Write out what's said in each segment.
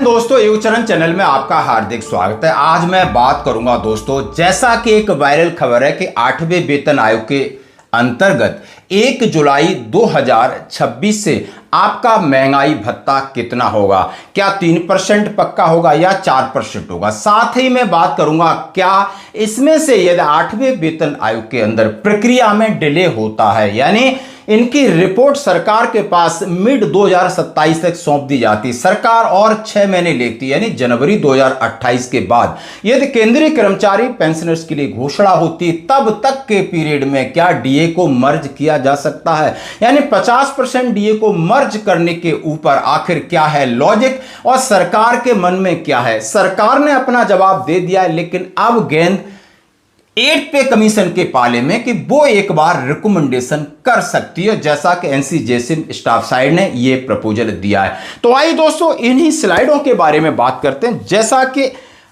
दोस्तों, युगचरण चैनल में आपका हार्दिक स्वागत है। आज मैं बात करूंगा दोस्तों, जैसा कि एक वायरल खबर है कि 8वें वेतन आयोग के अंतर्गत 1 जुलाई 2026 से आपका महंगाई भत्ता कितना होगा। क्या 3% पक्का होगा या 4% होगा। साथ ही मैं बात करूंगा क्या इसमें से यदि 8वें वेतन आयोग के अंदर प्रक्रिया में डिले होता है, यानी इनकी रिपोर्ट सरकार के पास मिड 2027 तक सौंप दी जाती, सरकार और 6 महीने लेती, यानी जनवरी 2028 के बाद यदि केंद्रीय कर्मचारी पेंशनर्स के लिए घोषणा होती, तब तक के पीरियड में क्या डीए को मर्ज किया जा सकता है। यानी 50% डीए को मर्ज करने के ऊपर आखिर क्या है लॉजिक और सरकार के मन में क्या है। सरकार ने अपना जवाब दे दिया है, लेकिन अब गेंद 8 पे कमीशन के पाले में कि वो एक बार रिकमेंडेशन कर सकती है, जैसा कि एनसीजेसी स्टाफ साइड ने ये प्रपोजल दिया है। तो आइए दोस्तों, इन्हीं स्लाइडों के बारे में बात करते हैं। जैसा कि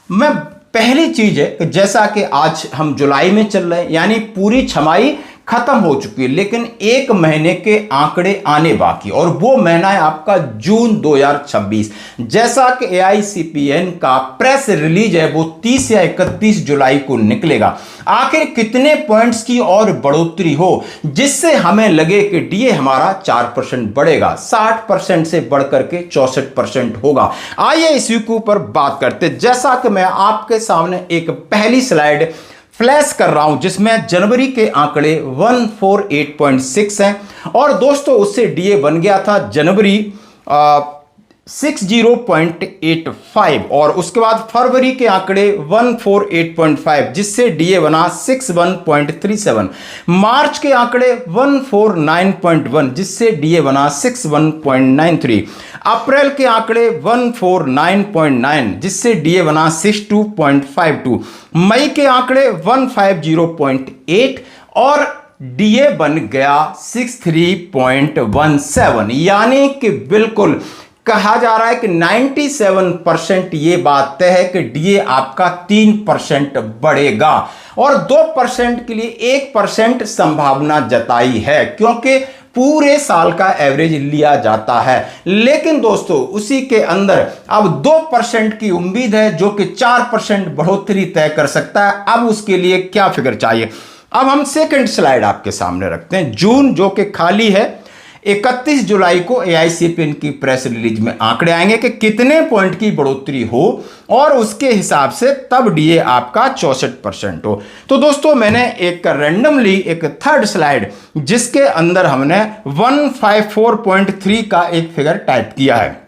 मैं पहली चीज है कि जैसा कि आज हम जुलाई में चल रहे हैं, यानी पूरी छमाही खत्म हो चुकी है, लेकिन 1 महीने के आंकड़े आने बाकी, और वो महीना है आपका जून 2026। जैसा कि एआईसीपीएन का प्रेस रिलीज है वो 30 या 31 जुलाई को निकलेगा। आखिर कितने पॉइंट्स की और बढ़ोतरी हो जिससे हमें लगे कि डीए हमारा 4% बढ़ेगा, 60% से बढ़कर के 64% होगा। आइए इसी के ऊपर बात करते। जैसा कि मैं आपके सामने एक पहली स्लाइड फ्लैश कर रहा हूं जिसमें जनवरी के आंकड़े 148.6 हैं, और दोस्तों उससे डीए बन गया था जनवरी 60.85, और उसके बाद फरवरी के आंकड़े 148.5 जिससे डीए बना 61.37, मार्च के आंकड़े 149.1 जिससे डीए बना 61.93, अप्रैल के आंकड़े 149.9 जिससे डीए बना 62.52, मई के आंकड़े 150.8 और डीए बन गया 63.17। यानी कि बिल्कुल कहा जा रहा है कि 97% ये बात तय है कि डीए आपका 3% बढ़ेगा, और 2% के लिए 1% संभावना जताई है, क्योंकि पूरे साल का एवरेज लिया जाता है। लेकिन दोस्तों उसी के अंदर अब 2% की उम्मीद है जो कि 4% बढ़ोतरी तय कर सकता है। अब उसके लिए क्या फिगर चाहिए। अब हम सेकंड स्लाइड आपके सामने रखते हैं। जून जो कि खाली है, 31 जुलाई को एआईसीपीएन की प्रेस रिलीज में आंकड़े आएंगे कि कितने पॉइंट की बढ़ोतरी हो, और उसके हिसाब से तब डीए आपका 64% हो। तो दोस्तों मैंने एक रैंडमली एक थर्ड स्लाइड जिसके अंदर हमने 154.3 का एक फिगर टाइप किया है,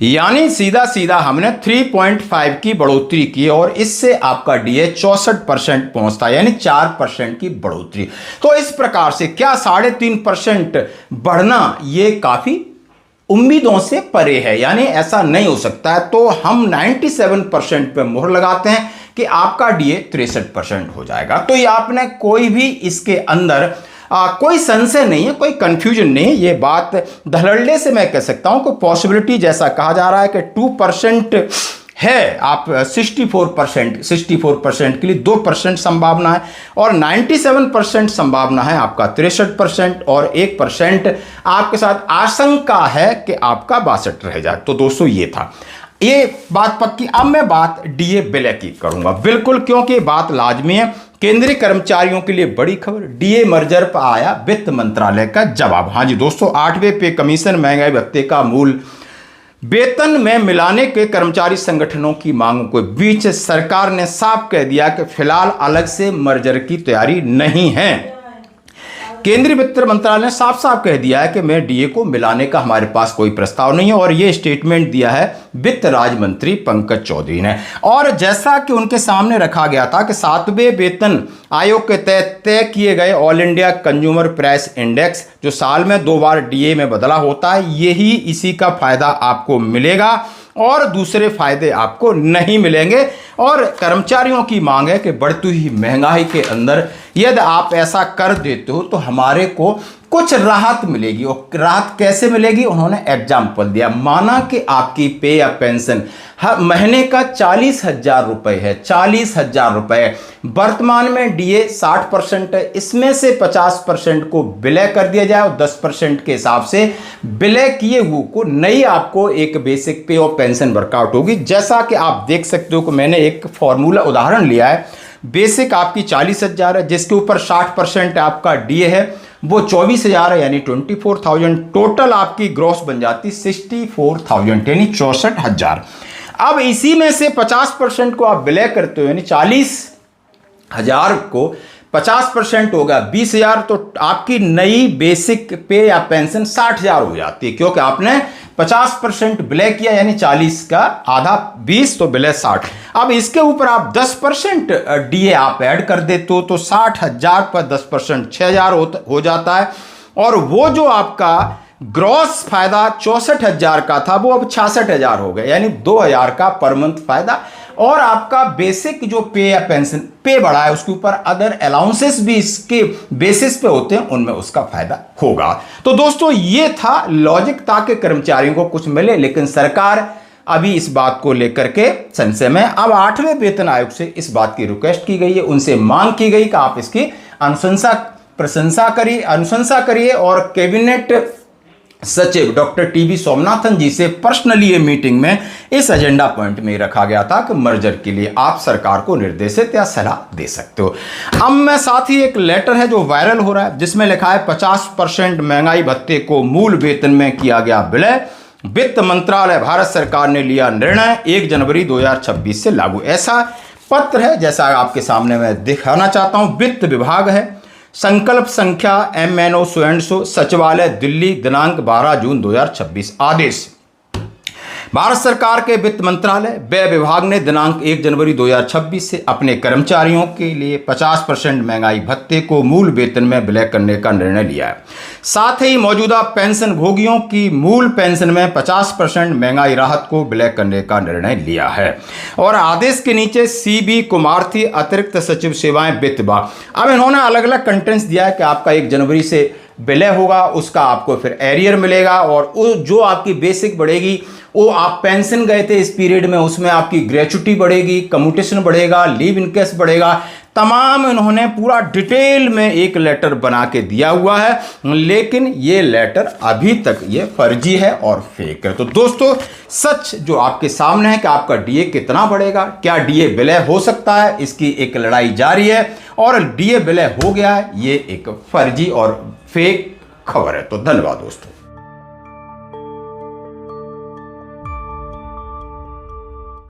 यानी सीधा सीधा हमने 3.5 की बढ़ोतरी की, और इससे आपका डीए 64% पहुंचता है, यानी 4% की बढ़ोतरी। तो इस प्रकार से क्या 3.5% बढ़ना ये काफी उम्मीदों से परे है, यानी ऐसा नहीं हो सकता है। तो हम 97% पे मोहर लगाते हैं कि आपका डीए 63% हो जाएगा। तो ये आपने कोई भी इसके अंदर कोई संशय नहीं है, कोई कंफ्यूजन नहीं है। ये बात धड़ल्ले से मैं कह सकता हूं कि पॉसिबिलिटी जैसा कहा जा रहा है कि 2% है, आप 64% के लिए 2% संभावना है, और 97% संभावना है आपका 63%, और 1% आपके साथ आशंका है कि आपका 62 रह जाए। तो दोस्तों ये था, ये बात पक्की। अब मैं बात डीए विलय की करूंगा, बिल्कुल, क्योंकि बात लाजमी है। केंद्रीय कर्मचारियों के लिए बड़ी खबर, डीए मर्जर पर आया वित्त मंत्रालय का जवाब। हाँ जी दोस्तों, 8वें पे कमीशन महंगाई भत्ते का मूल वेतन में मिलाने के कर्मचारी संगठनों की मांगों के बीच सरकार ने साफ कह दिया कि फिलहाल अलग से मर्जर की तैयारी नहीं है। केंद्रीय वित्त मंत्रालय ने साफ साफ कह दिया है कि मैं डीए को मिलाने का हमारे पास कोई प्रस्ताव नहीं है, और यह स्टेटमेंट दिया है वित्त राज्य मंत्री पंकज चौधरी ने। और जैसा कि उनके सामने रखा गया था कि 7वें वेतन आयोग के तहत तय किए गए all India consumer price index जो साल में 2 बार डीए में बदला होता है, यही इसी का फायदा आपको मिलेगा, और दूसरे फायदे आपको नहीं मिलेंगे। और कर्मचारियों की मांग है कि बढ़ती हुई महंगाई के अंदर यदि आप ऐसा कर देते हो तो हमारे को कुछ राहत मिलेगी। और राहत कैसे मिलेगी, उन्होंने एग्जाम्पल दिया। माना कि आपकी पे या पेंशन हर महीने का 40,000 रुपए है, 40,000 रुपए। वर्तमान में डीए 60% है, इसमें से 50% को विलय कर दिया जाए और 10% के हिसाब से विलय किए हुए को नई आपको एक बेसिक पे और पेंशन वर्कआउट होगी। जैसा कि आप देख सकते हो कि मैंने एक फॉर्मूला उदाहरण लिया है। बेसिक आपकी 40,000 है, जिसके ऊपर 60% आपका डीए है, वो 24,000 है, यानी 24,000। टोटल आपकी ग्रॉस बन जाती 64,000, यानी 64,000। अब इसी में से 50% को आप विलय करते हो, यानी 40,000 को 50% होगा 20,000, तो आपकी नई बेसिक पे या पेंशन 60,000 हो जाती है, क्योंकि आपने 50% विलय किया, यानी 40 का आधा 20 तो विलय 60। अब इसके ऊपर आप 10% डीए आप ऐड कर देते हो, तो 60,000 पर 10% 6,000 हो जाता है। और वो जो आपका ग्रॉस फायदा 64,000 का था, वो अब 66,000 हो गया, यानी 2,000 का पर मंथ फायदा। और आपका बेसिक जो पे या पेंशन पे बढ़ा है, उसके ऊपर अदर अलाउंसेस भी इसके बेसिस पे होते हैं, उनमें उसका फायदा होगा। तो दोस्तों ये था लॉजिक, ताकि कर्मचारियों को कुछ मिले। लेकिन सरकार अभी इस बात को लेकर के संशय में। अब 8वें वेतन आयोग से इस बात की रिक्वेस्ट की गई है, उनसे मांग की गई कि आप इसकी अनुशंसा करिए और कैबिनेट सचिव डॉक्टर टीबी स्वामीनाथन जी से पर्सनली ये मीटिंग में इस एजेंडा पॉइंट में रखा गया था कि मर्जर के लिए आप सरकार को निर्देशित या सलाह दे सकते हो। अब मैं साथ ही एक लेटर है जो वायरल हो रहा है, जिसमें लिखा है 50% महंगाई भत्ते को मूल वेतन में किया गया विलय। वित्त मंत्रालय भारत सरकार ने लिया निर्णय, 1 जनवरी 2026 से लागू। ऐसा पत्र है, जैसा आपके सामने मैं दिखाना चाहता हूं। वित्त विभाग है, संकल्प संख्या MNO सचिवालय दिल्ली, दिनांक 12 जून 2026। आदेश भारत सरकार के वित्त मंत्रालय व्यय विभाग ने दिनांक 1 जनवरी 2026 से अपने कर्मचारियों के लिए 50% महंगाई भत्ते को मूल वेतन में विलय करने का निर्णय लिया है। साथ ही मौजूदा पेंशन भोगियों की मूल पेंशन में 50% महंगाई राहत को विलय करने का निर्णय लिया है। और आदेश के नीचे CB कुमार थी, अतिरिक्त सचिव सेवाएं वित्त विभाग। अब इन्होंने अलग अलग कंटेंट्स दिया है कि आपका 1 जनवरी से विलय होगा, उसका आपको फिर एरियर मिलेगा, और जो आपकी बेसिक बढ़ेगी, वो आप पेंशन गए थे इस पीरियड में, उसमें आपकी ग्रेच्युटी बढ़ेगी, कम्यूटेशन बढ़ेगा, लीव इनकेस बढ़ेगा। तमाम इन्होंने पूरा डिटेल में एक लेटर बना के दिया हुआ है, लेकिन ये लेटर अभी तक ये फर्जी है और फेक है। तो दोस्तों सच जो आपके सामने है कि आपका डीए कितना बढ़ेगा, क्या डीए विलय हो सकता है, इसकी एक लड़ाई जारी है। और डीए विलय हो गया है, ये एक फर्जी और फेक खबर है। तो धन्यवाद दोस्तों।